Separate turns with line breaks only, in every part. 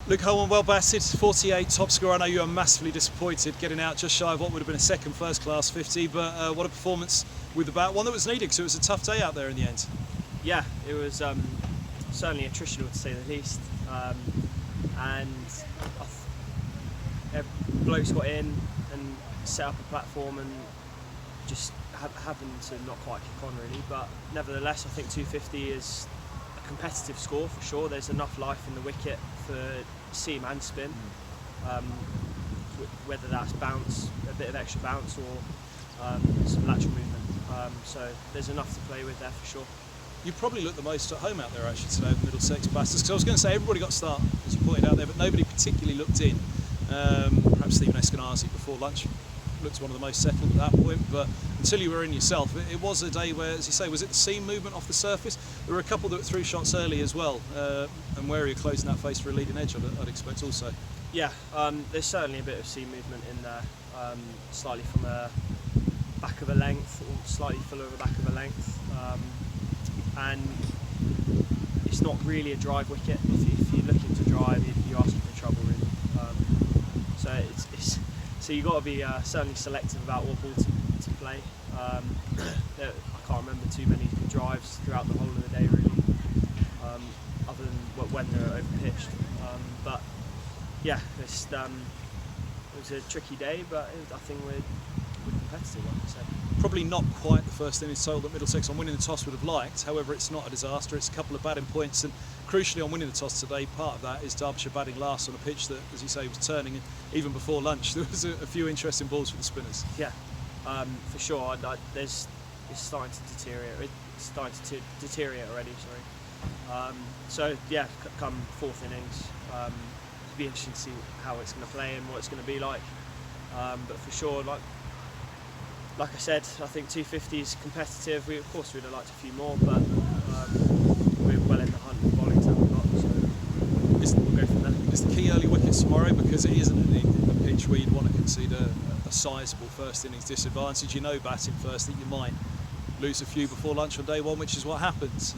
Luke Hollman, well batted, 48, top scorer. I know you are massively disappointed getting out just shy of what would have been a second first class 50, but what a performance with the bat, one that was needed because it was a tough day out there in the end.
Yeah, it was certainly attritional to say the least, and blokes got in and set up a platform and just happened to not quite kick on really, but nevertheless I think 250 is a competitive score for sure. There's enough life in the wicket for seam and spin, whether that's bounce, a bit of extra bounce, or some lateral movement, so there's enough to play with there for sure.
You probably looked the most at home out there actually today with Middlesex batters, because I was going to say everybody got a start as you pointed out there, but nobody particularly looked in. Perhaps Stephen Eskenazi before lunch looked one of the most settled at that point, but until you were in yourself, it was a day where, as you say, was it the seam movement off the surface? There were a couple that threw shots early as well, and where you're closing that face for a leading edge, I'd expect also. Yeah,
there's certainly a bit of seam movement in there, slightly from a back of a length, or slightly fuller of a back of a length, and it's not really a drive wicket. If you're looking to drive, you're asking for trouble really. So you've got to be certainly selective about what ball to play. I can't remember too many drives throughout the whole of the day really, other than when they're over pitched. But yeah, it was a tricky day, but I think we're competitive, like I said.
Probably not quite the first innings total that Middlesex on winning the toss would have liked. However, it's not a disaster. It's a couple of batting points, and crucially on winning the toss today, part of that is Derbyshire batting last on a pitch that, as you say, was turning. And even before lunch, there was a few interesting balls for the spinners.
Yeah, for sure. It's starting to deteriorate. It's starting to deteriorate already. Sorry. So yeah, come fourth innings, it'll be interesting to see how it's going to play and what it's going to be like. But for sure, like I said, I think 250 is competitive. Of course, we'd have liked a few more, but we're well in the hunt with bowling that we've got, so we'll go from there.
Is the key early wickets tomorrow, because it isn't a pitch where you'd want to concede a sizable first innings disadvantage? You know, batting first, that you might lose a few before lunch on day one, which is what happens.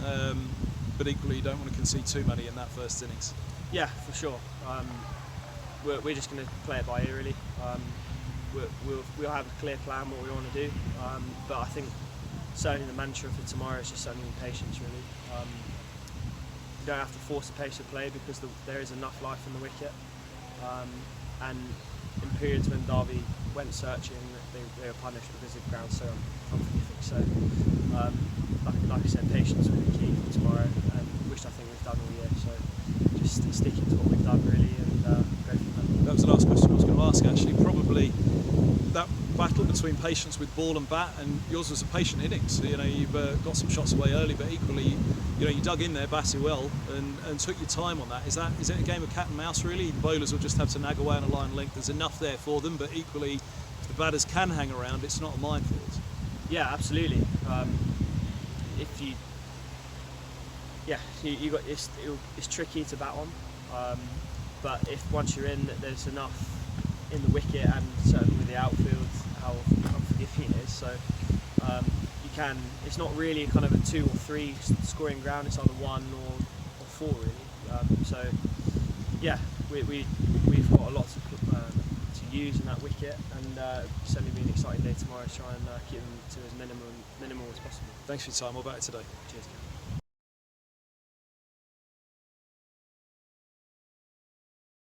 But equally, you don't want to concede too many in that first innings.
Yeah, for sure. We're just going to play it by ear, really. We'll have a clear plan what we want to do, but I think certainly the mantra for tomorrow is just certainly patience really. You don't have to force a pace of play because there is enough life in the wicket, and in periods when Derby went searching, they were punished because the ground's so unforgiving. So like I said, patience will be key for tomorrow, which I think we've done all year, so just sticking to what we've done really and go from there.
That was the last question I was going to ask actually. Probably that battle between patience with ball and bat, and yours was a patient innings. You know, you've got some shots away early, but equally, you know, you dug in there, batted well, and took your time on that. Is it a game of cat and mouse really? The bowlers will just have to nag away on a line length. There's enough there for them, but equally, if the batters can hang around, it's not a minefield.
Yeah, absolutely. It's tricky to bat on, but if once you're in, there's enough in the wicket and certainly with the outfield, how unforgiving it is. So you can. It's not really kind of a 2 or 3 scoring ground. It's either 1 or 4 really. So yeah, we've got a lot to use in that wicket, and certainly be an exciting day tomorrow to try and keep them to as minimal as possible.
Thanks for your time. What about it today?
Cheers.